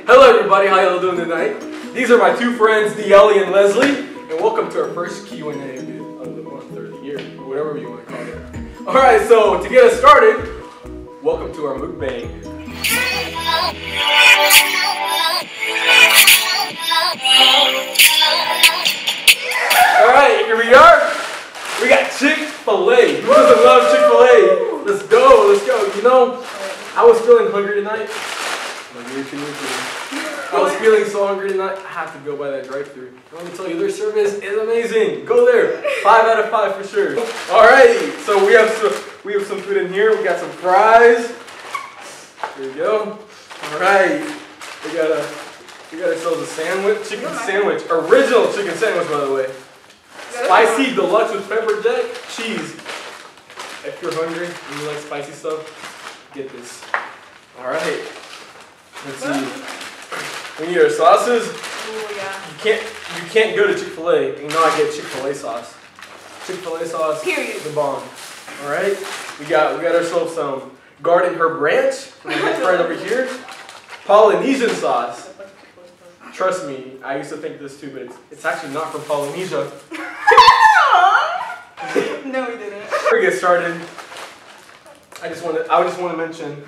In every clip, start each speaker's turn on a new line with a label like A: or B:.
A: Hello everybody, how y'all doing tonight? These are my two friends, Nayeli and Leslie, and welcome to our first Q&A of the month or the year, or whatever you want to call it. Alright, so to get us started, welcome to our mukbang. Alright, here we are. We got Chick-fil-A. Who doesn't love Chick-fil-A? Let's go, let's go. You know, I was feeling hungry tonight. I was feeling so hungry tonight, I have to go by that drive-thru. Let me tell you, their service is amazing. Go there. 5 out of 5 for sure. Alright, so we have some food in here. We got some fries. There you go. Alright. We got ourselves a sandwich, chicken sandwich. Original chicken sandwich, by the way. Spicy deluxe with pepper jack, cheese. If you're hungry and you like spicy stuff, get this. Alright. Let's see. We need our sauces.
B: Ooh, yeah.
A: You can't go to Chick-fil-A and not get Chick-fil-A sauce. Chick-fil-A sauce.
B: Period.
A: The bomb. Alright. We got ourselves some garden herb ranch. Right over here. Polynesian sauce. Trust me, I used to think this too, but it's actually not from Polynesia.
B: No, we didn't.
A: Before we get started, I just want to mention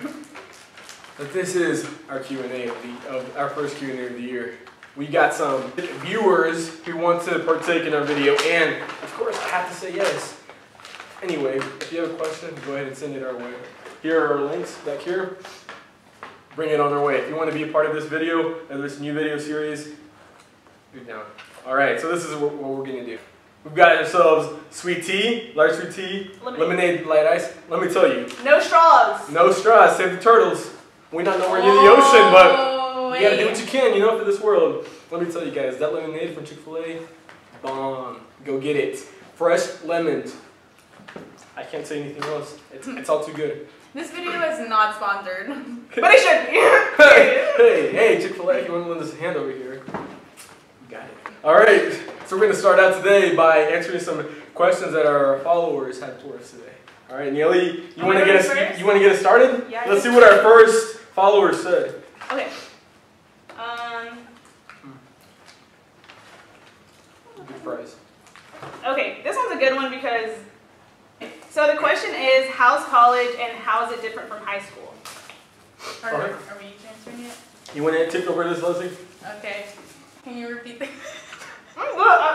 A: that this is our Q&A of our first Q&A of the year. We got some viewers who want to partake in our video, and of course I have to say yes. Anyway, if you have a question, go ahead and send it our way. Here are our links back here. Bring it on our way. If you want to be a part of this video and this new video series, you're down. Alright, so this is what we're going to do. We've got ourselves sweet tea, light sweet tea, lemonade, light ice. Let me tell you.
B: No straws.
A: No straws, save the turtles. We're not nowhere near the ocean, but you gotta do what you can, you know, for this world. Let me tell you guys, that lemonade from Chick-fil-A, bomb. Go get it. Fresh lemons. I can't say anything else. It's all too good.
B: This video is not sponsored, but it should be.
A: hey, Chick-fil-A, if you want to lend us a hand over here. You got it. Alright, so we're going to start out today by answering some questions that our followers had for us today. Alright, Nayeli, you want to get us started?
B: Yeah.
A: Let's see what our first followers said.
B: Okay.
A: Good prize.
B: Okay, this one's a good one because. So the question is, how's college and how is it different from high school? Are we answering it?
A: You want to take over this, Leslie?
B: Okay. Can you repeat that?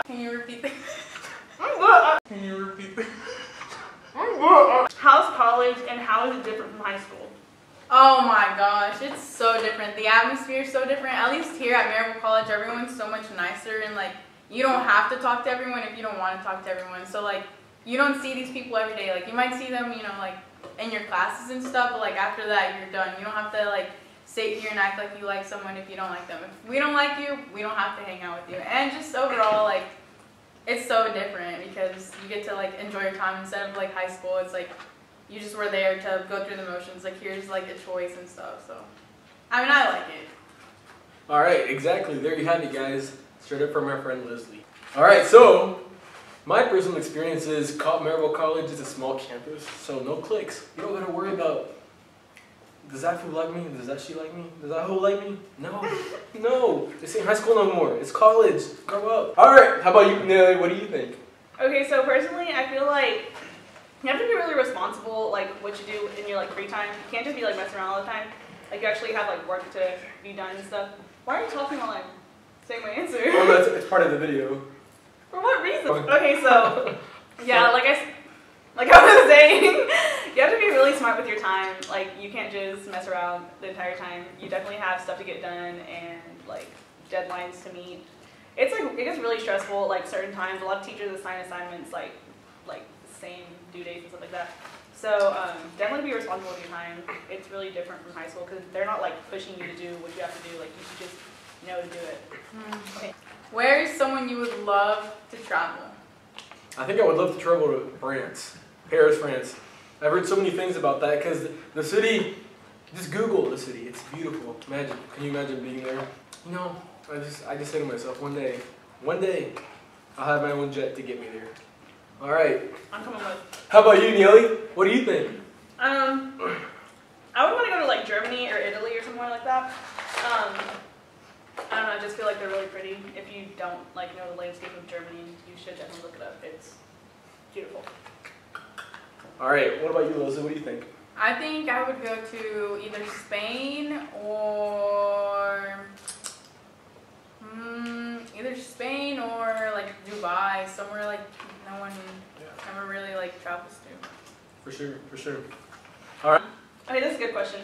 B: Can you repeat that? Can you repeat that? How's college and how is it different from high school? Oh my gosh, it's so different. The atmosphere is so different. At least here at Maryville College, everyone's so much nicer, and like you don't have to talk to everyone if you don't want to talk to everyone. So like you don't see these people every day. Like you might see them, you know, like in your classes and stuff, but like after that you're done. You don't have to like sit here and act like you like someone if you don't like them. If we don't like you, we don't have to hang out with you. And just overall, like it's so different because you get to like enjoy your time instead of like high school. It's like you just were there to go through the motions. Like here's like a choice and stuff. So I mean, I like it.
A: Alright, exactly. There you have it, guys. Straight up from our friend Leslie. Alright, so my personal experience is Maryville College is a small campus, so no cliques. You don't gotta worry about, does that fool like me? Does that she like me? Does that hoe like me? No. No. This ain't high school no more. It's college. Grow up. Alright, how about you, Nayeli? What do you think?
B: Okay, so personally, I feel like you have to be really responsible, like what you do in your like free time. You can't just be like messing around all the time. Like you actually have like work to be done and stuff. Why are you talking while I'm saying my answer?
A: Well, it's part of the video.
B: For what reason? Okay, so yeah, like I was saying, you have to be really smart with your time. Like you can't just mess around the entire time. You definitely have stuff to get done and like deadlines to meet. It's like it gets really stressful like certain times. A lot of teachers assign assignments like same due dates and stuff like that. So definitely be responsible with your time. It's really different from high school because they're not like pushing you to do what you have to do. Like you should just know to do it. Okay. Where is someone you would love to travel?
A: I think I would love to travel to France. Paris, France. I've heard so many things about that because the city, just Google the city. It's beautiful. Imagine. Can you imagine being there? You know, I just say to myself, one day, I'll have my own jet to get me there. All right.
B: I'm coming with.
A: How about you, Nayeli? What do you think?
B: I would want to go to like Germany or Italy or somewhere like that.
C: I don't know, I just feel like they're really pretty. If you don't like know the landscape of Germany, you should definitely look it up. It's beautiful.
A: All right, what about you, Leslie? What do you think?
B: I think I would go to either Spain or like Dubai, somewhere like no one ever really like travels to.
A: For sure, for sure. All right.
C: Okay, this is a good question.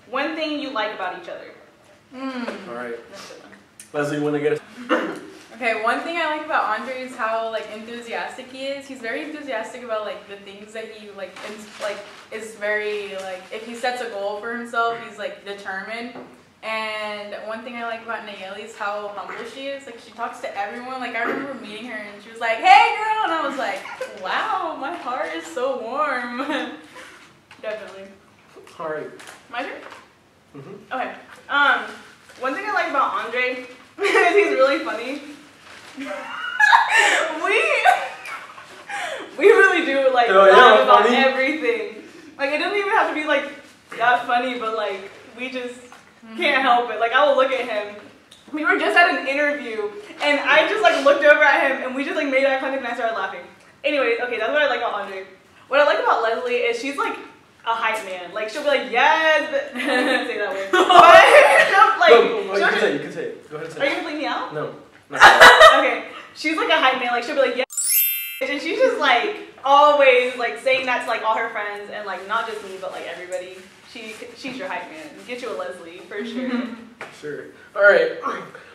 C: One thing you like about each other.
A: All right.
C: That's a good one.
A: Leslie, you want to get it?
B: Okay, one thing I like about Andre is how like enthusiastic he is. He's very enthusiastic about like the things that he like is very like if he sets a goal for himself, he's like determined. And one thing I like about Nayeli is how humble she is. Like she talks to everyone. Like I remember meeting her and she was like, "Hey girl," and I was like, "Wow, my heart is so warm."
C: Definitely.
A: All right.
C: My turn?
A: Mm-hmm.
C: Okay. One thing I like about Andre is he's really funny. we really do like laugh about everything. Like it doesn't even have to be like that funny, but like we just can't help it. Like I will look at him. We were just at an interview and I just like looked over at him and we just like made eye contact and I started laughing. Anyways, okay, that's what I like about Andre. What I like about Leslie is she's like a hype man. Like she'll be like, yes, but I can't say that word. But like,
A: no, you can say it. Go ahead and say it.
C: Are you gonna leave me out?
A: No.
C: Okay. She's like a hype man. Like she'll be like, yes. And she's just like always like saying that to like all her friends and like not just me but like everybody. She's your hype man. Get you a Leslie for sure.
A: Sure. All right.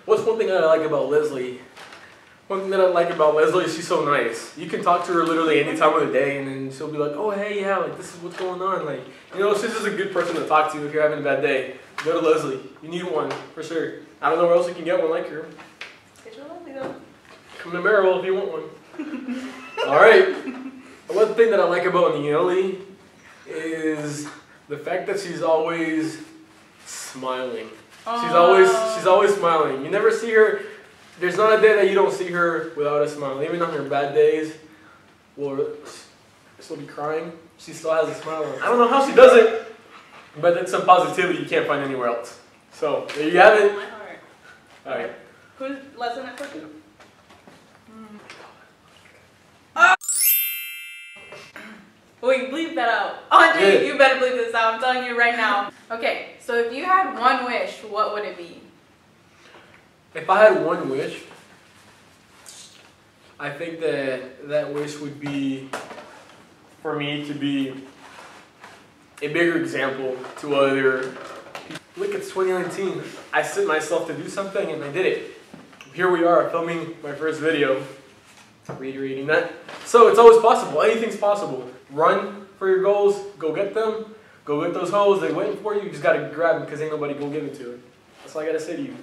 A: What's one thing that I like about Leslie? One thing that I like about Leslie is she's so nice. You can talk to her literally any time of the day, and then she'll be like, "Oh, hey, yeah, like this is what's going on." Like, you know, she's just a good person to talk to if you're having a bad day. Go to Leslie. You need one for sure. I don't know where else you can get one like her.
C: Get you a Leslie though.
A: Come to Merrill if you want one. All right. One thing that I like about Nayeli is the fact that she's always smiling. She's always smiling. You never see her. There's not a day that you don't see her without a smile. Even on her bad days, or she'll be crying, she still has a smile. I don't know how she does it, but it's some positivity you can't find anywhere else. So there you have it.
C: My heart.
A: All right.
C: Who's lesson at cooking?
B: Wait, bleep that out. Andre,
A: Yeah.
B: you better bleep this out. I'm telling you right now. Okay, so if you had one wish, what would it be?
A: If I had one wish, I think that wish would be for me to be a bigger example to other people. Look, it's 2019. I set myself to do something and I did it. Here we are filming my first video. Reiterating that. So it's always possible. Anything's possible. Run for your goals. Go get them. Go get those hoes. They're waiting for you. You just gotta grab them because ain't nobody gonna give it to you. That's all I gotta say to you.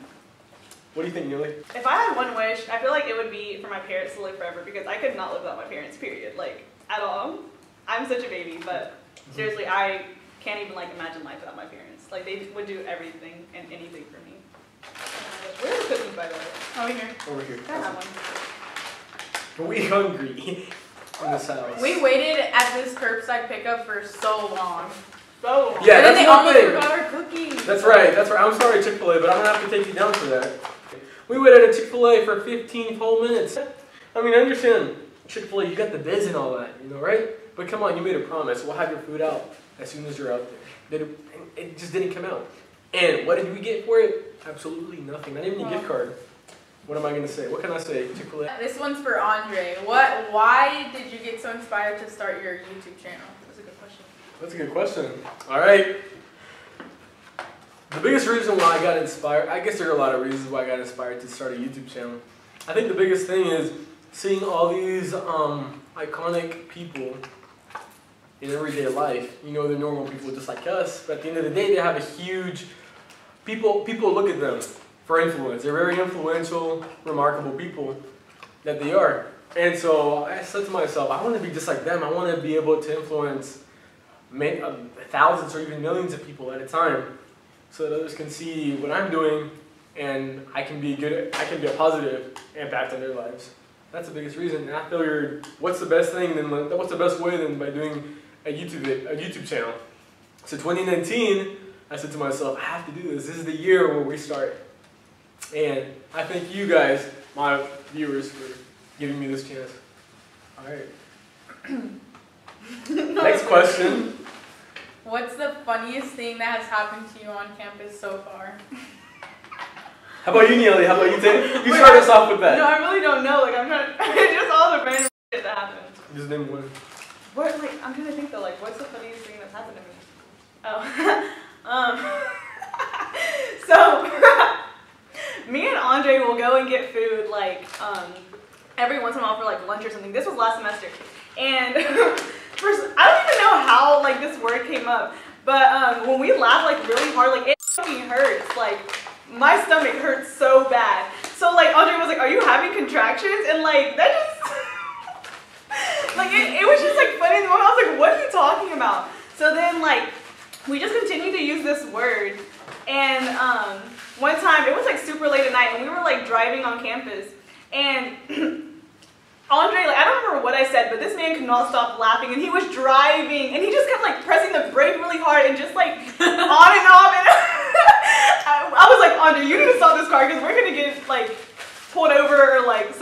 A: What do you think, Nayeli?
C: If I had one wish, I feel like it would be for my parents to live forever because I could not live without my parents, period. Like, at all. I'm such a baby, but seriously, I can't even like imagine life without my parents. Like, they would do everything and anything for me. Where are the cookies, by the way?
B: Over here.
A: Over here.
C: Can I have one?
A: We hungry in this house.
B: We waited at this curbside pickup for so long.
C: So long.
A: Yeah,
B: and then
A: that's
B: they
A: one
B: almost
A: thing.
B: forgot our cookies.
A: That's right. That's right. I'm sorry, Chick-fil-A, but I'm gonna have to take you down for that. We waited at Chick-fil-A for 15 whole minutes. I mean, I understand Chick-fil-A, you got the biz and all that, you know, right? But come on, you made a promise. We'll have your food out as soon as you're out there. It just didn't come out. And what did we get for it? Absolutely nothing. Not even a gift card. What am I gonna say? What can I say? Chick-fil-A.
B: This one's for Andre. Why did you get so inspired to start your YouTube channel? That's a good question.
A: That's a good question. All right. The biggest reason why I got inspired, I guess there are a lot of reasons why I got inspired to start a YouTube channel. I think the biggest thing is seeing all these iconic people in everyday life. You know, they're normal people just like us, but at the end of the day, they have a huge, people look at them for influence. They're very influential, remarkable people that they are. And so I said to myself, I want to be just like them. I want to be able to influence thousands or even millions of people at a time, so that others can see what I'm doing, and I can be a positive impact on their lives. That's the biggest reason. And I figured, what's the best way than by doing a YouTube channel? So 2019, I said to myself, I have to do this. This is the year where we start. And I thank you guys, my viewers, for giving me this chance. All right. Next question.
B: What's the funniest thing that has happened to you on campus so far?
A: How about you, Nayeli? How about you take? You start us off with that.
C: No, I really don't know. Like I'm trying to just all the random shit that happened.
A: Just name one.
C: What? Like I'm trying to think though. Like what's the funniest thing that's happened to me? So me and Andre will go and get food like every once in a while for like lunch or something. This was last semester, and first I don't even know how like this word came up, but when we laugh like really hard, like it fucking hurts. Like my stomach hurts so bad. So like Andre was like, "Are you having contractions?" And like that just like it was just like funny in the moment. I was like, "What are you talking about?" So then like we just continued to use this word, and one time it was like super late at night, and we were like driving on campus, and Andre, like I don't remember what I said, but this man could not stop laughing, and he was driving, and he just kept like pressing the brake really hard and just like on and off, and I was like, Andre, you need to stop this car because we're gonna get like pulled over or like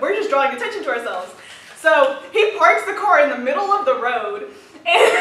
C: we're just drawing attention to ourselves. So he parks the car in the middle of the road. And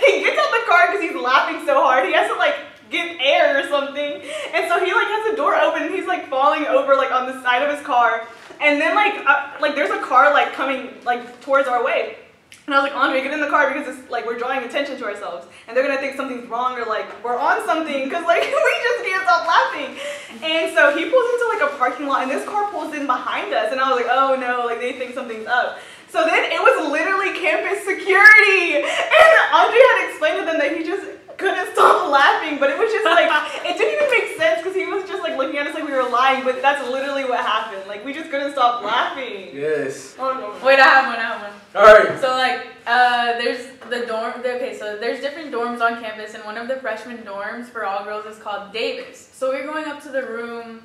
C: he gets out the car because he's laughing so hard. He has to like get air or something. And so he like has the door open and he's like falling over like on the side of his car. And then like there's a car like coming like towards our way. And I was like, Andre, get in the car because it's like we're drawing attention to ourselves. And they're gonna think something's wrong or like we're on something because like we just can't stop laughing. And so he pulls into like a parking lot and this car pulls in behind us. And I was like, oh no, like they think something's up. So then it was literally campus security. And Andre had explained to them that he just couldn't stop laughing, but it was just like, it didn't even make sense because he was just like looking at us like we were lying, but that's literally what happened. Like we just couldn't stop laughing.
A: Yes.
B: Oh, no. Wait, I have one.
A: All right.
B: So like, there's the dorm, okay, so there's different dorms on campus, and one of the freshman dorms for all girls is called Davis. So we were going up to the room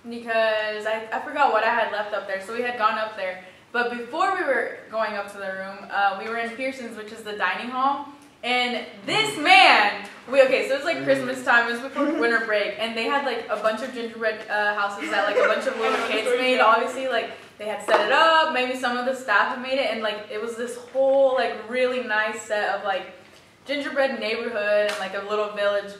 B: because I forgot what I had left up there, so we had gone up there. But before we were going up to the room, we were in Pearson's, which is the dining hall. And this man, okay, so it was like Christmas time, it was before winter break, and they had like a bunch of gingerbread houses that like a bunch of little kids made. Obviously, like they had set it up, maybe some of the staff had made it, and like it was this whole like really nice set of like gingerbread neighborhood and like a little village.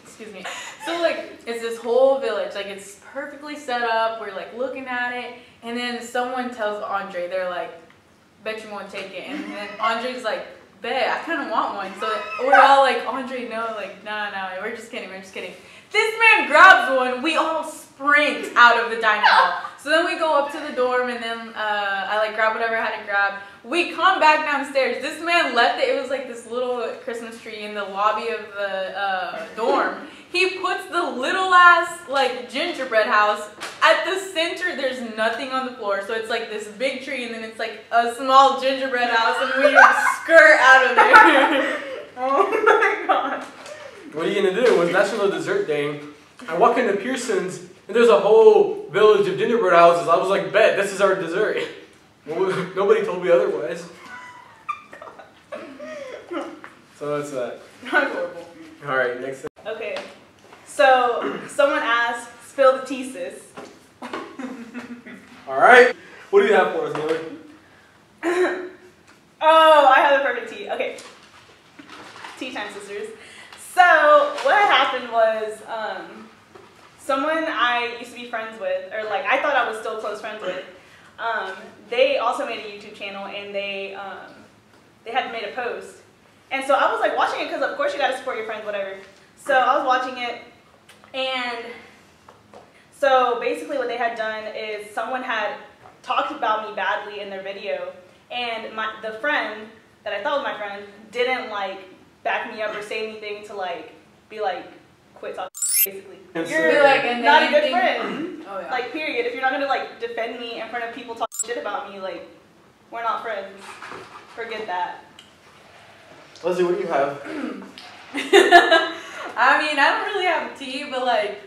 B: Excuse me. So like it's this whole village, like it's perfectly set up. We're like looking at it, and then someone tells Andre, they're like, "Bet you won't take it." And then Andre's like, "Bet, I kind of want one." So we're all like, "Andre, no, like no, we're just kidding, This man grabs one. We all sprint out of the dining hall. So then we go up to the dorm, and then I like grab whatever I had to grab. We come back downstairs. This man left it. It was like this little Christmas tree in the lobby of the dorm. He puts the little ass like gingerbread house at the center. There's nothing on the floor, so it's like this big tree, and then it's like a small gingerbread house, and we skirt out of there.
C: Oh my god!
A: What are you gonna do? It was National Dessert Day. I walk into Pearson's, and there's a whole village of gingerbread houses. I was like, "Bet, this is our dessert." Nobody told me otherwise. So that's that.
C: Not horrible.
A: All right, next thing.
C: Okay, so someone asked, "Spill the tea, sis."
A: All right. What do you have for us, Nayeli?
C: Oh, I have the perfect tea. Okay, tea time, sisters. So what had happened was, someone I used to be friends with, or like I thought I was still close friends with, they also made a YouTube channel, and they had made a post. And so I was like watching it because of course you gotta support your friends, whatever. So I was watching it, and so basically what they had done is someone had talked about me badly in their video, and the friend that I thought was my friend didn't like back me up or say anything to like be like quit talking. Basically, you're
B: like,
C: not a good friend.
B: Oh, yeah.
C: Like period. If you're not gonna like defend me in front of people talking shit about me, like we're not friends. Forget that.
A: Leslie, what do you have?
B: I mean, I don't really have tea, but like,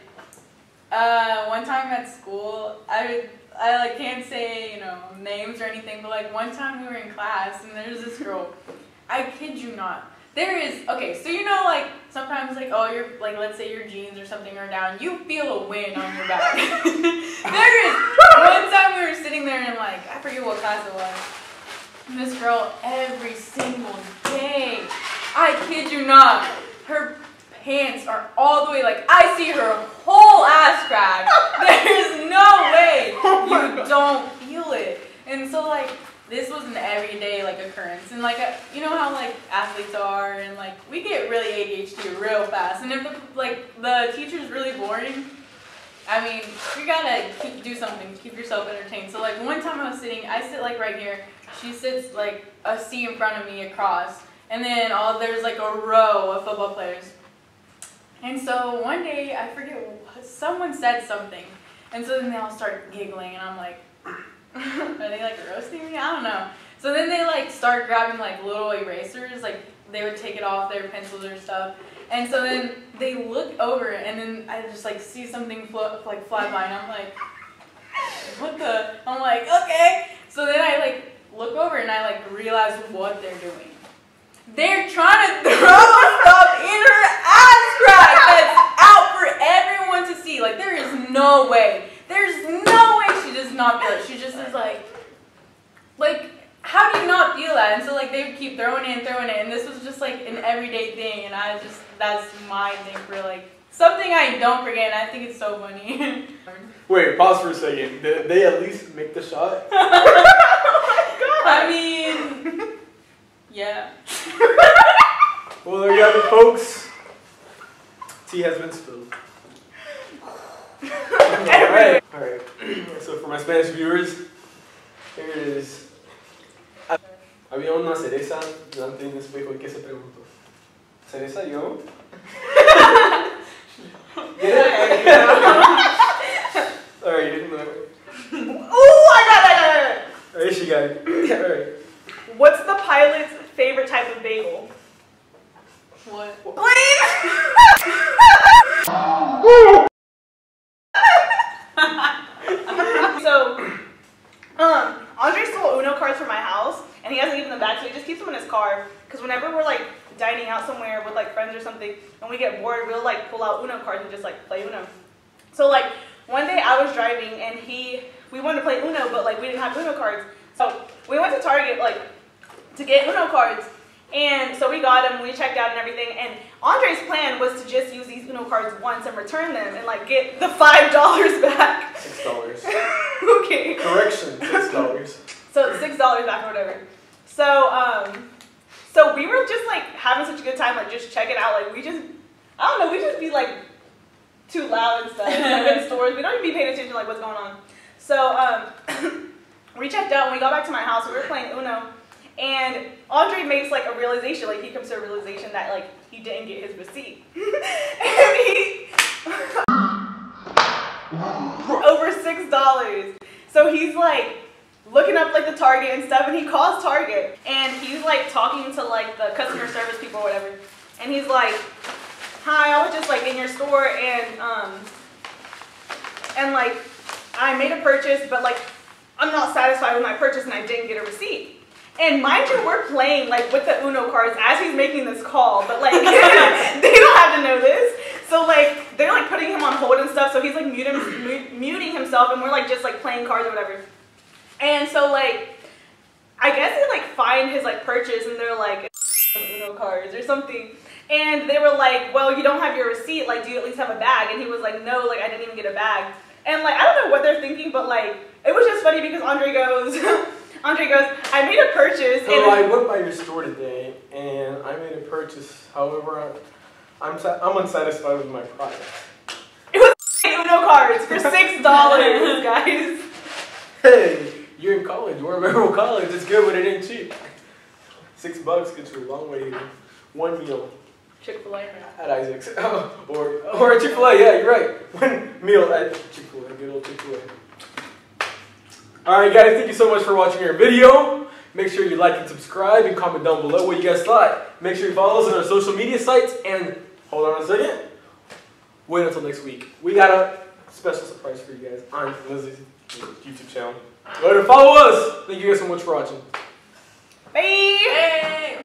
B: one time at school, I like can't say, names or anything, but like one time we were in class and there's this girl, I kid you not, there is, okay, so you know, like, sometimes, like, oh, you're, like, let's say your jeans or something are down, you feel a wind on your back. There is, one time we were sitting there and, like, I forget what class it was. And this girl, every single day, I kid you not, her pants are all the way, like, I see her whole ass crack. There's no way you don't feel it. And so, like, this was an everyday, like, occurrence. And, like, you know how, like, athletes are, and, like, we get really ADHD real fast. And if, the teacher's really boring, I mean, you gotta do something to keep yourself entertained. So, like, one time I was sitting, I sit, like, right here. She sits, like, a seat in front of me across. And then there's, like, a row of football players. And so, one day, I forget, someone said something. And so then they all start giggling, and I'm like, are they, like, roasting me? I don't know. So then they, like, start grabbing, like, little erasers. Like, they would take it off their pencils or stuff. And so then they look over, and then I just, like, see something fly by, and I'm like, what the? I'm like, okay. So then I, like, look over, and I, like, realize what they're doing. They're trying to throw stuff in her ass crack that's out for everyone to see. Like, there is no way. There's no way she does not feel it. She just is like, how do you not feel that? And so, like, they would keep throwing it, and this was just, like, an everyday thing, and that's my thing for, like, something I don't forget, and I think it's so funny.
A: Wait, pause for a second. Did they at least make the shot?
C: Oh my god!
B: I mean, yeah.
A: Well, there you have it, folks. Tea has been spilled. Alright. So for my Spanish viewers, here it is. Había una cereza delante de un espejo y ¿qué se preguntó? ¿Cereza yo? Alright, you didn't know that.
C: Ooh, I got it!
A: Alright, she got it. Alright.
C: What's the pilot's favorite type of bagel?
B: What?
C: Plain! So, Andre stole Uno cards from my house, and he hasn't given them back, so he just keeps them in his car. Because whenever we're, like, dining out somewhere with, like, friends or something, and we get bored, we'll, like, pull out Uno cards and just, like, play Uno. So, like, one day I was driving, and we wanted to play Uno, but, like, we didn't have Uno cards. So, we went to Target, like, to get Uno cards. And so we got them, we checked out and everything, and Andre's plan was to just use these Uno cards once and return them and, like, get the $5 back.
A: $6.
C: Okay.
A: Correction, $6.
C: So $6 back or whatever. So, so we were just, like, having such a good time, like, just checking out, like, we just be, like, too loud and stuff, like, in stores. We don't even be paying attention to, like, what's going on. So, we checked out, when we got back to my house, we were playing Uno. And Andre makes, like, a realization, like, he comes to a realization that, like, he didn't get his receipt. And he... over $6. So he's, like, looking up, like, the Target and stuff, and he calls Target. And he's, like, talking to, like, the customer service people or whatever. And he's like, hi, I was just, like, in your store, and, like, I made a purchase, but, like, I'm not satisfied with my purchase, and I didn't get a receipt. And mind you, we're playing, like, with the Uno cards as he's making this call, but, like, they don't have to know this. So, like, they're, like, putting him on hold and stuff, so he's, like, muting himself, and we're, like, just, like, playing cards or whatever. And so, like, I guess they, like, find his, like, purchase, and they're, like, Uno cards or something. And they were like, well, you don't have your receipt, like, do you at least have a bag? And he was like, no, like, I didn't even get a bag. And, like, I don't know what they're thinking, but, like, it was just funny because Andre goes, I made a purchase.
A: So I went by your store today, and I made a purchase. However, I'm unsatisfied with my product.
C: It was Uno cards for $6, guys.
A: Hey, you're in college. We're in Maryville College. It's good, but it ain't cheap. $6 gets you a long way here. One meal.
C: Chick-fil-A.
A: At Isaac's. Or at Chick-fil-A, yeah, you're right. One meal at Chick-fil-A, good old Chick-fil-A. Alright guys, thank you so much for watching our video. Make sure you like and subscribe and comment down below what you guys thought. Make sure you follow us on our social media sites, and hold on a second. Wait until next week. We got a special surprise for you guys on Lesli's YouTube channel. Go ahead and follow us. Thank you guys so much for watching.
C: Bye! Hey.